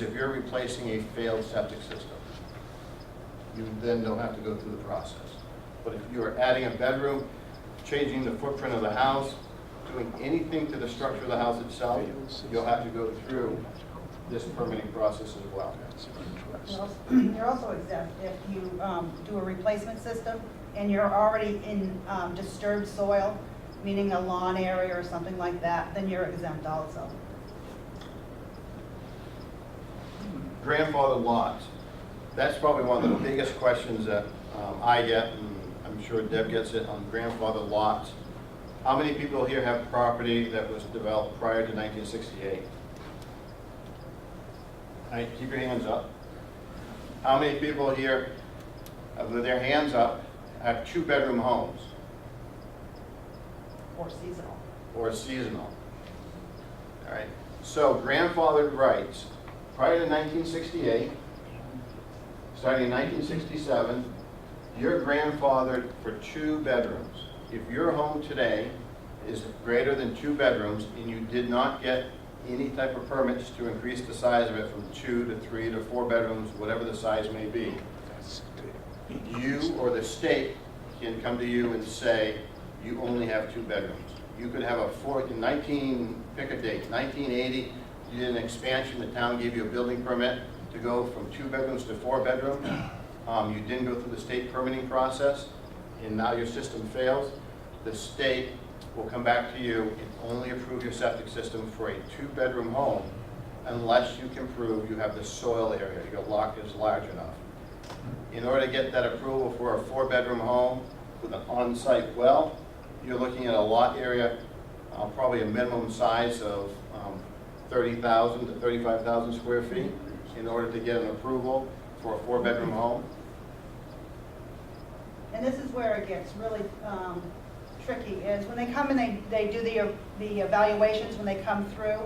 If you're replacing a failed septic system, you then don't have to go through the process. But if you are adding a bedroom, changing the footprint of the house, doing anything to the structure of the house itself, you'll have to go through this permitting process as well. You're also exempt if you do a replacement system and you're already in disturbed soil, meaning a lawn area or something like that, then you're exempt also. Grandfather lots. That's probably one of the biggest questions that I get, and I'm sure Deb gets it, on grandfather lots. How many people here have property that was developed prior to 1968? All right, keep your hands up. How many people here, with their hands up, have 2-bedroom homes? Or seasonal. Or seasonal. All right, so grandfathered rights, prior to 1968, starting in 1967, you're grandfathered for 2 bedrooms. If your home today is greater than 2 bedrooms and you did not get any type of permits to increase the size of it from 2 to 3 to 4 bedrooms, whatever the size may be, you or the state can come to you and say, you only have 2 bedrooms. You could have pick a date, 1980, you did an expansion, the town gave you a building permit to go from 2 bedrooms to 4 bedrooms. You didn't go through the state permitting process, and now your system fails. The state will come back to you and only approve your septic system for a 2-bedroom home unless you can prove you have the soil area, your lot is large enough. In order to get that approval for a 4-bedroom home with an on-site well, you're looking at a lot area, probably a minimum size of 30,000 to 35,000 square feet in order to get an approval for a 4-bedroom home. And this is where it gets really tricky, is when they come and they do the evaluations when they come through.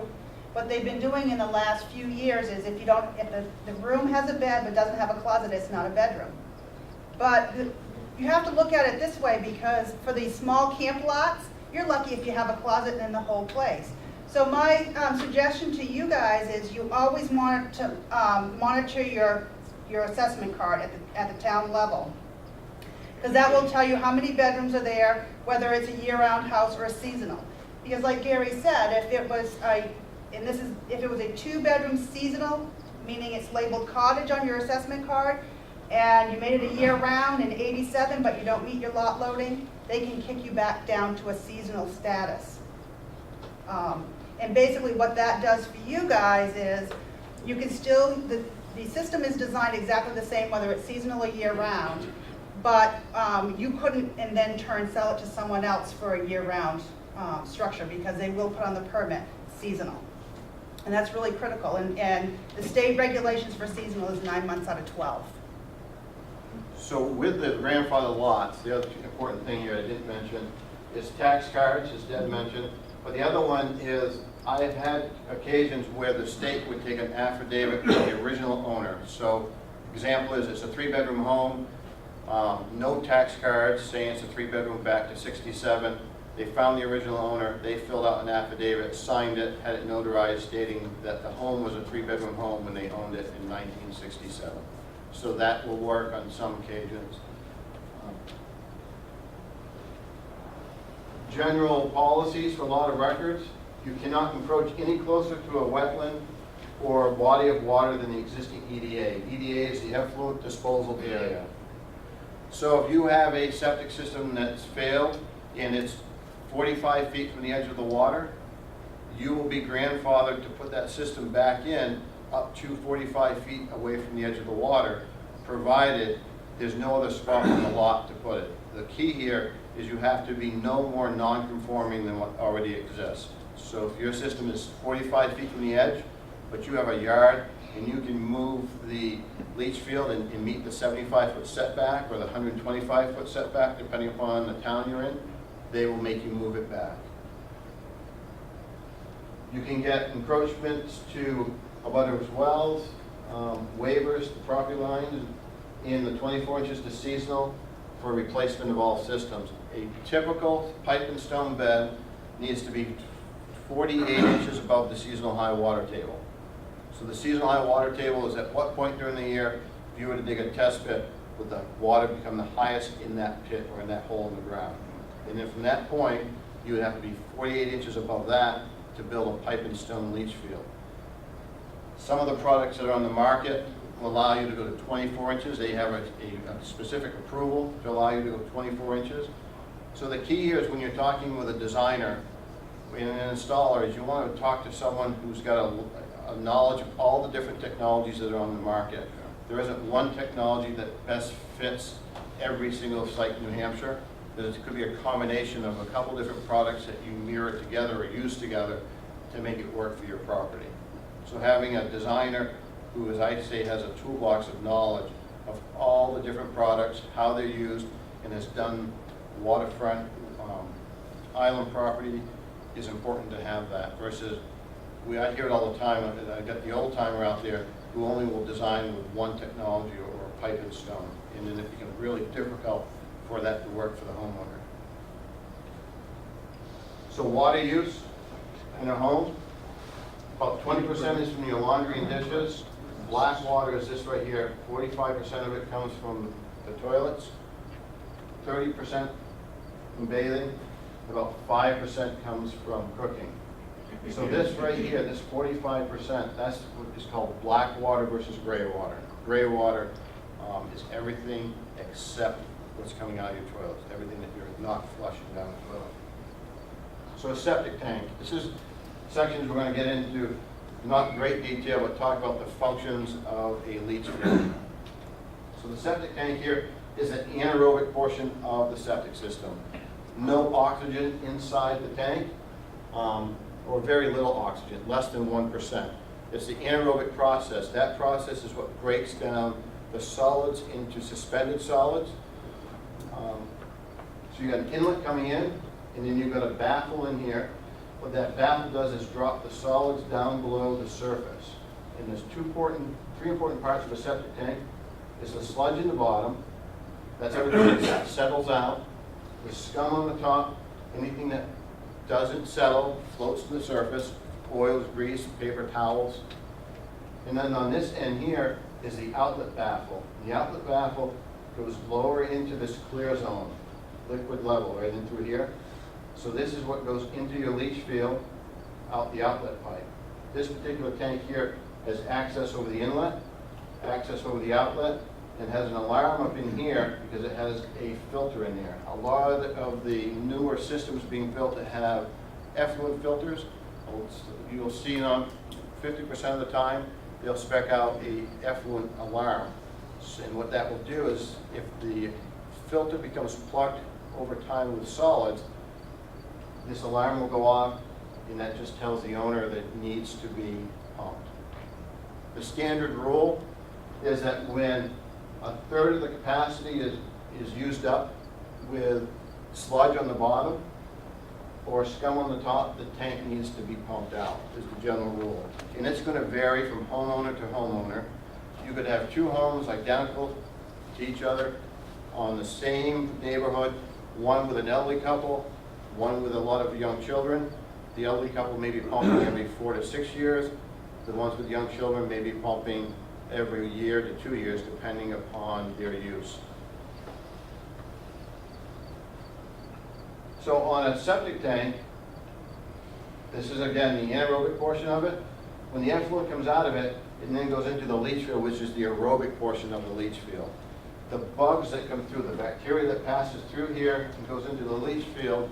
What they've been doing in the last few years is if the room has a bed but doesn't have a closet, it's not a bedroom. But you have to look at it this way, because for these small camp lots, you're lucky if you have a closet in the whole place. So my suggestion to you guys is you always want to monitor your assessment card at the town level, because that will tell you how many bedrooms are there, whether it's a year-round house or a seasonal. Because like Gary said, if it was a 2-bedroom seasonal, meaning it's labeled cottage on your assessment card, and you made it a year-round in '87, but you don't meet your lot loading, they can kick you back down to a seasonal status. And basically what that does for you guys is you can still, the system is designed exactly the same whether it's seasonal or year-round, but you couldn't and then sell it to someone else for a year-round structure, because they will put on the permit seasonal. And that's really critical. And the state regulations for seasonal is 9 months out of 12. So with the grandfather lots, the other important thing here I didn't mention is tax cards, as Deb mentioned. But the other one is I have had occasions where the state would take an affidavit from the original owner. So example is it's a 3-bedroom home, no tax cards saying it's a 3-bedroom back to '67. They found the original owner, they filled out an affidavit, signed it, had it notarized stating that the home was a 3-bedroom home when they owned it in 1967. So that will work on some occasions. General policies for lot of records: you cannot encroach any closer to a wetland or a body of water than the existing EDA. EDA is the effluent disposal area. So if you have a septic system that's failed and it's 45 feet from the edge of the water, you will be grandfathered to put that system back in up to 45 feet away from the edge of the water, provided there's no other spot on the lot to put it. The key here is you have to be no more non-conforming than what already exists. So if your system is 45 feet from the edge, but you have a yard and you can move the leach field and meet the 75-foot setback or the 125-foot setback, depending upon the town you're in, they will make you move it back. You can get encroachments to abutters' wells, waivers to property lines, in the 24 inches to seasonal for replacement of all systems. A typical pipe and stone bed needs to be 48 inches above the seasonal high water table. So the seasonal high water table is at what point during the year, if you were to dig a test pit, would the water become the highest in that pit or in that hole in the ground? And then from that point, you would have to be 48 inches above that to build a pipe and stone leach field. Some of the products that are on the market will allow you to go to 24 inches. They have a specific approval to allow you to go 24 inches. So the key here is when you're talking with a designer and an installer is you want to talk to someone who's got a knowledge of all the different technologies that are on the market. There isn't one technology that best fits every single site in New Hampshire. It could be a combination of a couple different products that you mirror together or use together to make it work for your property. So having a designer who, as I say, has a toolbox of knowledge of all the different products, how they're used, and has done waterfront island property is important to have that versus I hear it all the time. I got the old timer out there who only will design with one technology or pipe and stone, and then it becomes really difficult for that to work for the homeowner. So water use in a home, about 20% is from your laundry and dishes. Black water is this right here. 45% of it comes from the toilets, 30% from bathing, about 5% comes from cooking. So this right here, this 45%, that's what is called black water versus gray water. Gray water is everything except what's coming out of your toilets, everything that you're not flushing down the toilet. So a septic tank. This is sections we're going to get into, not great detail, but talk about the functions of a leach field. So the septic tank here is an anaerobic portion of the septic system. No oxygen inside the tank, or very little oxygen, less than 1%. It's the anaerobic process. That process is what breaks down the solids into suspended solids. So you got an inlet coming in, and then you've got a baffle in here. What that baffle does is drop the solids down below the surface. And there's three important parts of a septic tank. Is the sludge in the bottom. That's everything that settles out. The scum on the top. Anything that doesn't settle floats to the surface. Oils, grease, paper towels. And then on this end here is the outlet baffle. The outlet baffle goes lower into this clear zone, liquid level, right in through here. So this is what goes into your leach field, out the outlet pipe. This particular tank here has access over the inlet, access over the outlet, and has an alarm up in here because it has a filter in there. A lot of the newer systems being built that have effluent filters, you'll see on 50% of the time, they'll spec out a effluent alarm. And what that will do is if the filter becomes plugged over time with solids, this alarm will go off, and that just tells the owner that it needs to be pumped. The standard rule is that when a third of the capacity is used up with sludge on the bottom or scum on the top, the tank needs to be pumped out, is the general rule. And it's going to vary from homeowner to homeowner. You could have two homes identical to each other on the same neighborhood, one with an elderly couple, one with a lot of young children. The elderly couple may be pumping every 4 to 6 years. The ones with young children may be pumping every year to 2 years, depending upon their use. So on a septic tank, this is again the anaerobic portion of it. When the effluent comes out of it, it then goes into the leach field, which is the aerobic portion of the leach field. The bugs that come through, the bacteria that passes through here and goes into the leach field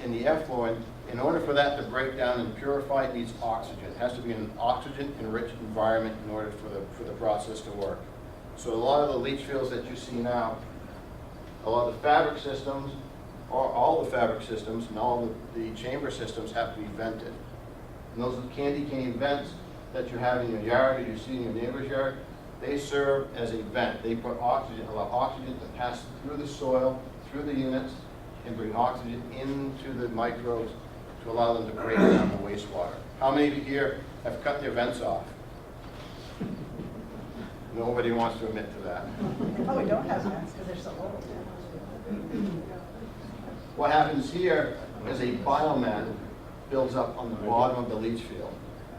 and the effluent, in order for that to break down and purify, it needs oxygen. It has to be in an oxygen-enriched environment in order for the process to work. So a lot of the leach fields that you see now, a lot of the fabric systems, or all the fabric systems and all the chamber systems have to be vented. And those candy cane vents that you have in your yard or you see in your neighbor's yard, they serve as a vent. They put oxygen, allow oxygen to pass through the soil, through the units, and bring oxygen into the microbes to allow them to break down the wastewater. How many of you here have cut their vents off? Nobody wants to admit to that. Oh, we don't have vents because they're so old. What happens here is a biomat builds up on the bottom of the leach field.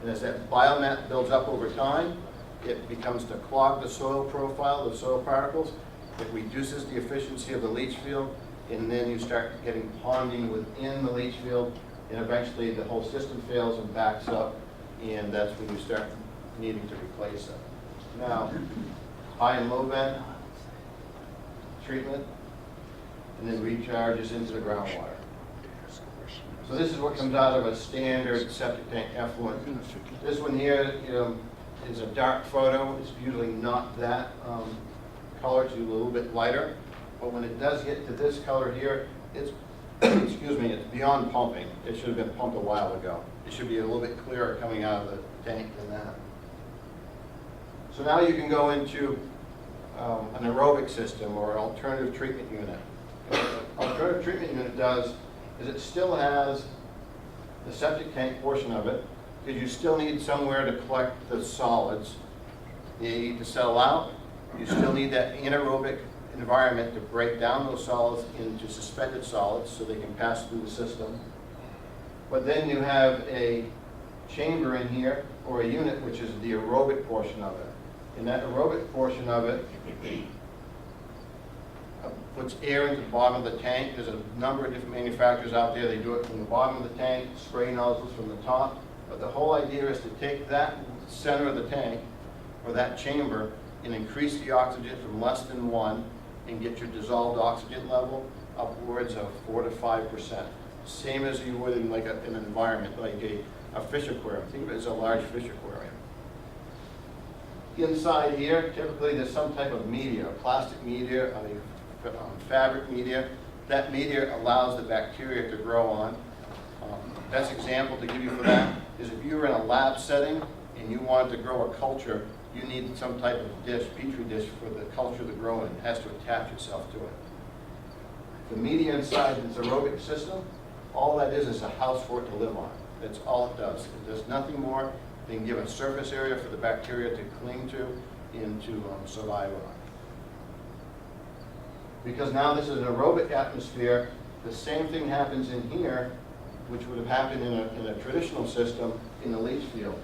And as that biomass builds up over time, it becomes to clog the soil profile, the soil particles. It reduces the efficiency of the leach field, and then you start getting ponding within the leach field, and eventually the whole system fails and backs up, and that's when you start needing to replace it. Now, high and low vent treatment, and then recharges into the groundwater. So this is what comes out of a standard septic tank effluent. This one here, is a dark photo. It's usually not that color. It's usually a little bit lighter. But when it does get to this color here, it's excuse me, it's beyond pumping. It should have been pumped a while ago. It should be a little bit clearer coming out of the tank than that. So now you can go into an aerobic system or an alternative treatment unit. What alternative treatment unit does is it still has the septic tank portion of it, because you still need somewhere to collect the solids. They need to settle out. You still need that anaerobic environment to break down those solids into suspended solids so they can pass through the system. But then you have a chamber in here, or a unit, which is the aerobic portion of it. And that aerobic portion of it puts air into the bottom of the tank. There's a number of different manufacturers out there. They do it from the bottom of the tank, spray nozzles from the top. But the whole idea is to take that center of the tank, or that chamber, and increase the oxygen from less than 1 and get your dissolved oxygen level upwards of 4 to 5%. Same as you would in like an environment like a fish aquarium. Think of it as a large fish aquarium. Inside here, typically there's some type of media, a plastic media, a fabric media. That media allows the bacteria to grow on. Best example to give you for that is if you were in a lab setting and you wanted to grow a culture, you need some type of dish, petri dish, for the culture to grow in. It has to attach itself to it. The media inside this aerobic system, all that is a house for it to live on. That's all it does. It does nothing more than give a surface area for the bacteria to cling to and to survive on. Because now this is an aerobic atmosphere, the same thing happens in here, which would have happened in a traditional system in the leach field.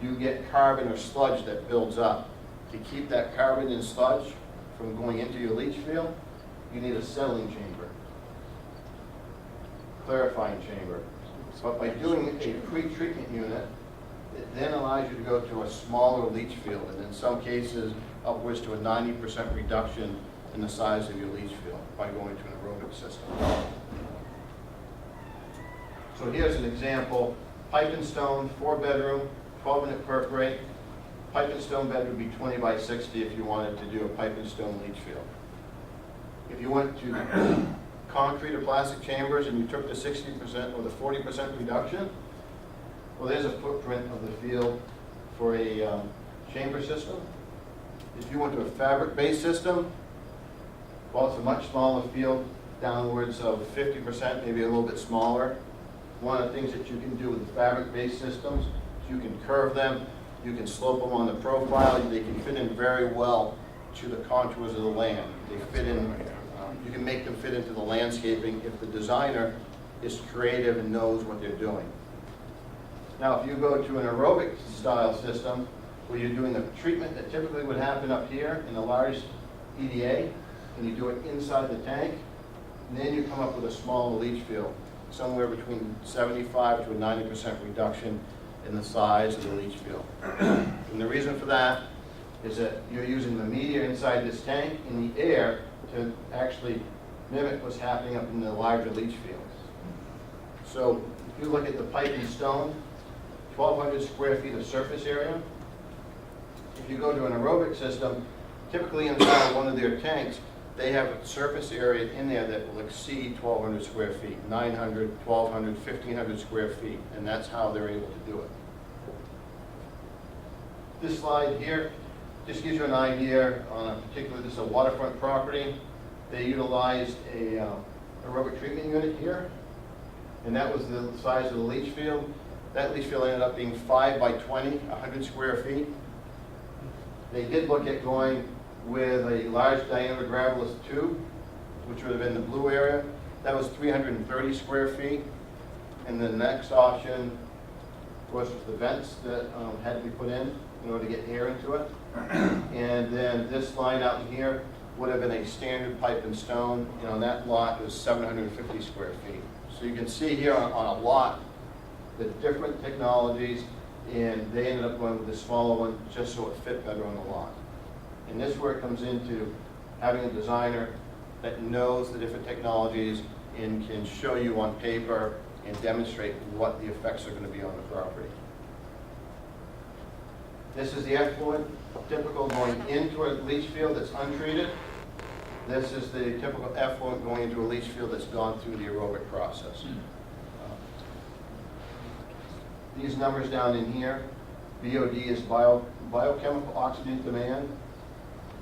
You get carbon or sludge that builds up. To keep that carbon and sludge from going into your leach field, you need a settling chamber, clarifying chamber. But by doing a pre-treatment unit, it then allows you to go to a smaller leach field, and in some cases upwards to a 90% reduction in the size of your leach field by going to an aerobic system. So here's an example: pipe and stone, 4-bedroom, 12-minute perk rate. Pipe and stone bed would be 20 by 60 if you wanted to do a pipe and stone leach field. If you went to concrete or plastic chambers and you took the 60% or the 40% reduction, well, there's a footprint of the field for a chamber system. If you went to a fabric-based system, well, it's a much smaller field, downwards of 50%, maybe a little bit smaller. One of the things that you can do with the fabric-based systems is you can curve them, you can slope them on the profile, they can fit in very well to the contours of the land. They fit in, you can make them fit into the landscaping if the designer is creative and knows what they're doing. Now, if you go to an aerobic style system where you're doing the treatment that typically would happen up here in a large EDA, and you do it inside the tank, and then you come up with a smaller leach field, somewhere between 75 to a 90% reduction in the size of the leach field. And the reason for that is that you're using the media inside this tank in the air to actually mimic what's happening up in the larger leach fields. So if you look at the pipe and stone, 1,200 square feet of surface area. If you go to an aerobic system, typically inside one of their tanks, they have a surface area in there that will exceed 1,200 square feet, 900, 1,200, 1,500 square feet, and that's how they're able to do it. This slide here just gives you an idea on a particular, this is a waterfront property. They utilized a aerobic treatment unit here, and that was the size of the leach field. That leach field ended up being 5 by 20, 100 square feet. They did look at going with a large diameter gravellous tube, which would have been the blue area. That was 330 square feet. And the next option course, was the vents that had to be put in order to get air into it. And then this line out here would have been a standard pipe and stone. That lot is 750 square feet. So you can see here on a lot the different technologies, and they ended up going with the smaller one just so it fit better on the lot. And this is where it comes into having a designer that knows the different technologies and can show you on paper and demonstrate what the effects are going to be on the property. This is the effluent typical going into a leach field that's untreated. This is the typical effluent going into a leach field that's gone through the aerobic process. These numbers down in here, BOD is biochemical oxygen demand,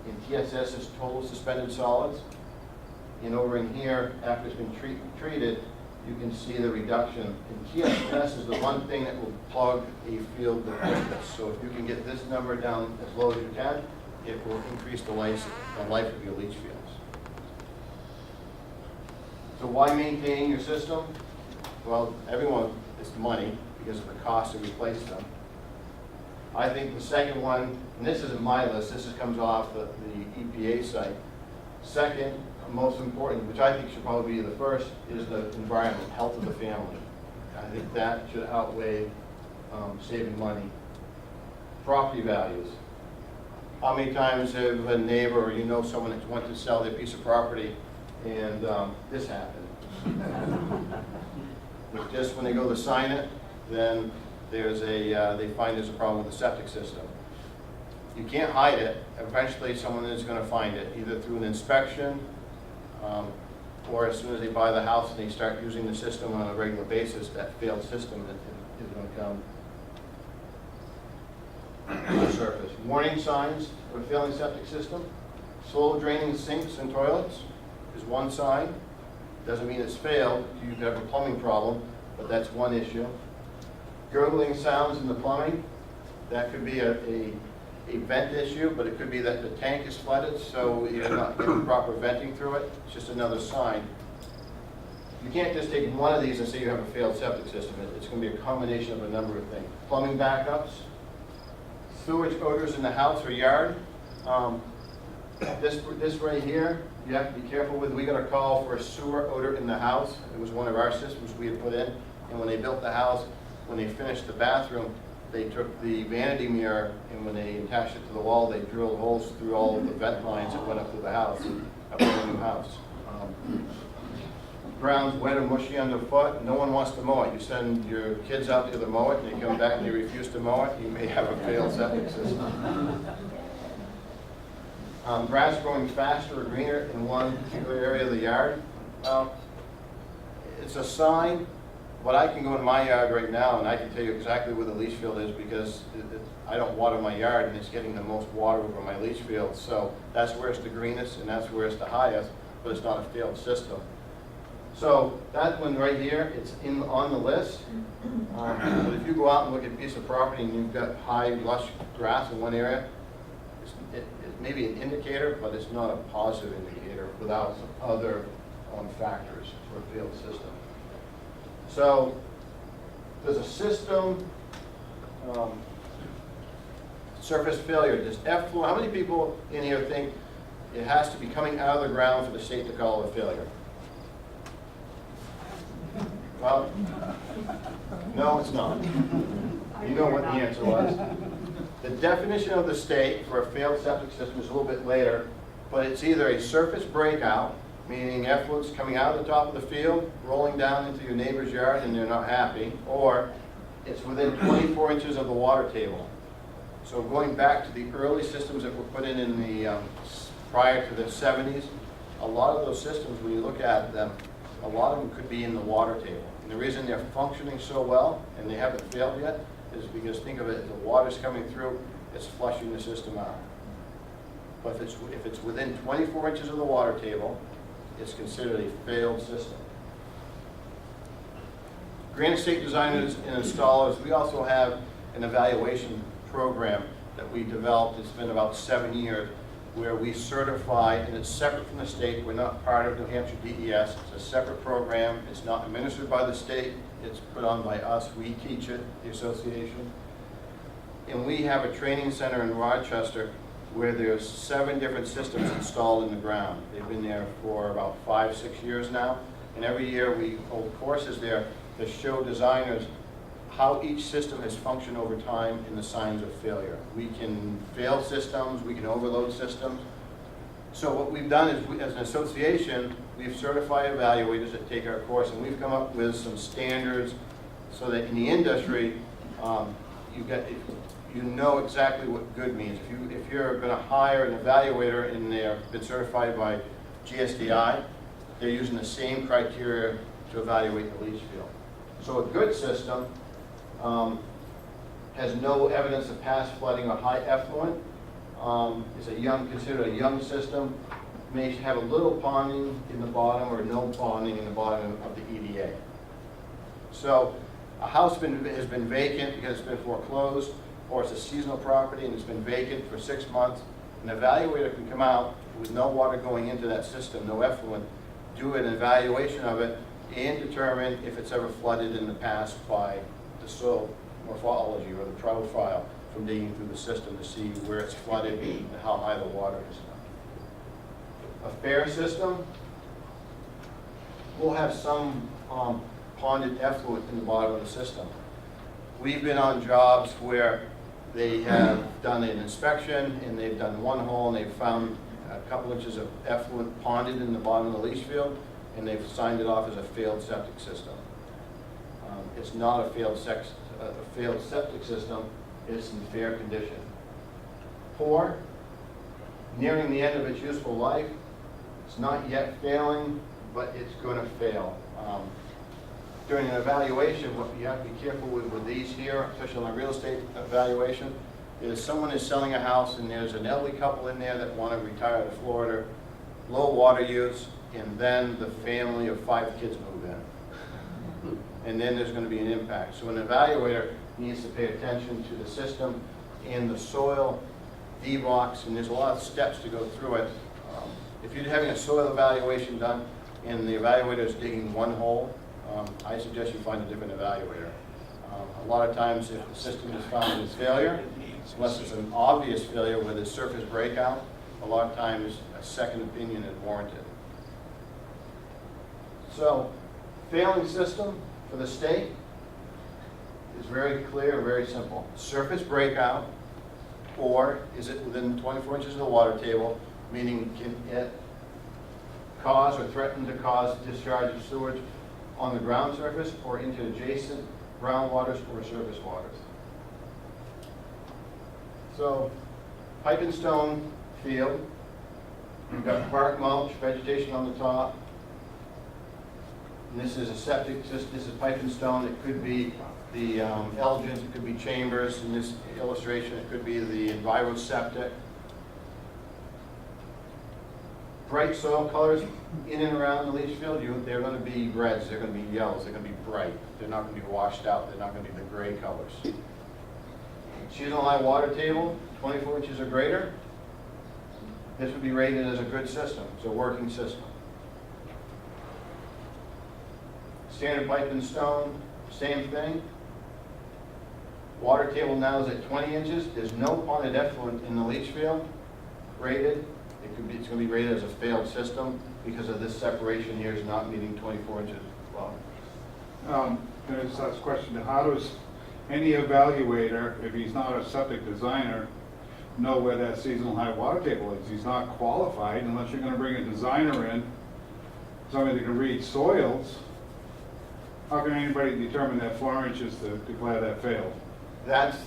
and TSS is total suspended solids. And over in here, after it's been treated, you can see the reduction. And TSS is the one thing that will plug a field with distance. So if you can get this number down as low as you can, it will increase the life of your leach fields. So why maintain your system? Well, everyone, it's money because of the cost to replace them. I think the second one, and this isn't my list, this comes off the EPA site. Second, most important, which I think should probably be the first, is the environment, health of the family. I think that should outweigh saving money. Property values. How many times have a neighbor or someone that went to sell their piece of property and this happened? Just when they go to sign it, then they find there's a problem with the septic system. You can't hide it. Eventually someone is going to find it, either through an inspection or as soon as they buy the house and they start using the system on a regular basis, that failed system is going to come to the surface. Warning signs of a failing septic system. Slow draining sinks and toilets is one sign. Doesn't mean it's failed. You could have a plumbing problem, but that's one issue. Gurgling sounds in the plumbing. That could be a vent issue, but it could be that the tank is flooded, so you're not getting proper venting through it. It's just another sign. You can't just take one of these and say you have a failed septic system. It's going to be a combination of a number of things. Plumbing backups, sewage odors in the house or yard. This right here, you have to be careful with. We got a call for a sewer odor in the house. It was one of our systems we had put in, and when they built the house, when they finished the bathroom, they took the vanity mirror, and when they attached it to the wall, they drilled holes through all of the vent lines that went up to the house, up in the new house. Ground's wet or mushy underfoot. No one wants to mow it. You send your kids out there to mow it, and they come back and they refuse to mow it. You may have a failed septic system. Grass growing faster or greener in one particular area of the yard. It's a sign. But I can go in my yard right now and I can tell you exactly where the leach field is because I don't water my yard and it's getting the most water over my leach field. So that's where it's the greenest and that's where it's the highest, but it's not a failed system. So that one right here, it's on the list. But if you go out and look at a piece of property and you've got high lush grass in one area, it may be an indicator, but it's not a positive indicator without some other factors for a failed system. So there's a system, surface failure. Does effluent, how many people in here think it has to be coming out of the ground for the state to call it a failure? Well, no, it's not. You know what the answer was. The definition of the state for a failed septic system is a little bit later, but it's either a surface breakout, meaning effluent's coming out of the top of the field, rolling down into your neighbor's yard and they're not happy, or it's within 24 inches of the water table. So going back to the early systems that were put in the prior to the 70s, a lot of those systems, when you look at them, a lot of them could be in the water table. And the reason they're functioning so well and they haven't failed yet is because, think of it, the water's coming through, it's flushing the system out. But if it's within 24 inches of the water table, it's considered a failed system. Granite State designers and installers, we also have an evaluation program that we developed. It's been about 7 years where we certify, and it's separate from the state. We're not part of New Hampshire DES. It's a separate program. It's not administered by the state. It's put on by us. We teach it, the association. And we have a training center in Rochester where there's 7 different systems installed in the ground. They've been there for about 5, 6 years now. And every year we hold courses there to show designers how each system has functioned over time and the signs of failure. We can fail systems, we can overload systems. So what we've done is, as an association, we've certified evaluators that take our course, and we've come up with some standards so that in the industry, you know exactly what good means. If you're going to hire an evaluator and they've been certified by GSDI, they're using the same criteria to evaluate the leach field. So a good system has no evidence of past flooding or high effluent. Is considered a young system. May have a little ponding in the bottom or no ponding in the bottom of the EDA. So a house has been vacant because it's been foreclosed, or it's a seasonal property and it's been vacant for 6 months. An evaluator can come out with no water going into that system, no effluent, do an evaluation of it, and determine if it's ever flooded in the past by the soil morphology or the profile from digging through the system to see where it's flooded and how high the water is. A fair system will have some ponded effluent in the bottom of the system. We've been on jobs where they have done an inspection and they've done one hole and they've found a couple inches of effluent ponded in the bottom of the leach field, and they've signed it off as a failed septic system. It's not a failed septic system, it's in fair condition. Poor, nearing the end of its useful life, it's not yet failing, but it's going to fail. During an evaluation, what you have to be careful with these here, especially on a real estate evaluation, is someone is selling a house and there's an elderly couple in there that want to retire to Florida, low water use, and then the family of 5 kids move in. And then there's going to be an impact. So an evaluator needs to pay attention to the system and the soil, D-rocks, and there's a lot of steps to go through it. If you're having a soil evaluation done and the evaluator is digging one hole, I suggest you find a different evaluator. A lot of times if the system is found as failure, unless it's an obvious failure with a surface breakout, a lot of times a second opinion is warranted. So, failing system for the state is very clear and very simple. Surface breakout, or is it within 24 inches of the water table, meaning can it cause or threaten to cause discharge of sewage on the ground surface or into adjacent groundwaters or surface waters. So, pipe and stone field, you've got bark mulch, vegetation on the top. And this is a septic system, this is pipe and stone. It could be the Elgins, it could be Chambers. In this illustration, it could be the EnviroSeptic. Bright soil colors in and around the leach field, they're going to be reds, they're going to be yellows, they're going to be bright. They're not going to be washed out, they're not going to be the gray colors. Seasonal high water table, 24 inches or greater. This would be rated as a good system, it's a working system. Standard pipe and stone, same thing. Water table now is at 20 inches. There's no ponded effluent in the leach field rated. It's going to be rated as a failed system because of this separation here is not meeting 24 inches long. I just ask a question, how does any evaluator, if he's not a septic designer, know where that seasonal high water table is? He's not qualified unless you're going to bring a designer in, somebody that can read soils. How can anybody determine that 4 inches to declare that failed? That's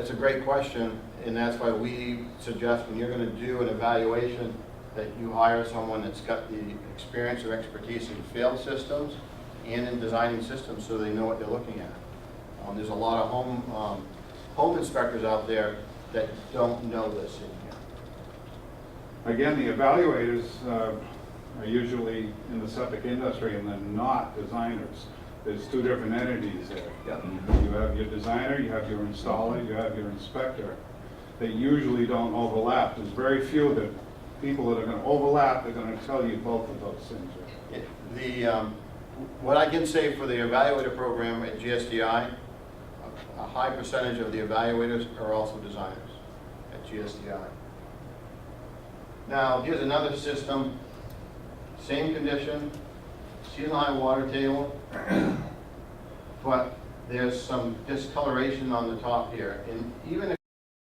a great question, and that's why we suggest when you're going to do an evaluation that you hire someone that's got the experience or expertise in failed systems and in designing systems so they know what they're looking at. There's a lot of home inspectors out there that don't know this in here. Again, the evaluators are usually in the septic industry and they're not designers. There's 2 different entities there. Yep. You have your designer, you have your installer, you have your inspector. They usually don't overlap. There's very few that people that are gonna overlap, they're gonna tell you both of those things. What I can say for the evaluator program at GSDI, a high percentage of the evaluators are also designers at GSDI. Now, here's another system, same condition, seasonal high water table, but there's some discoloration on the top here. And even if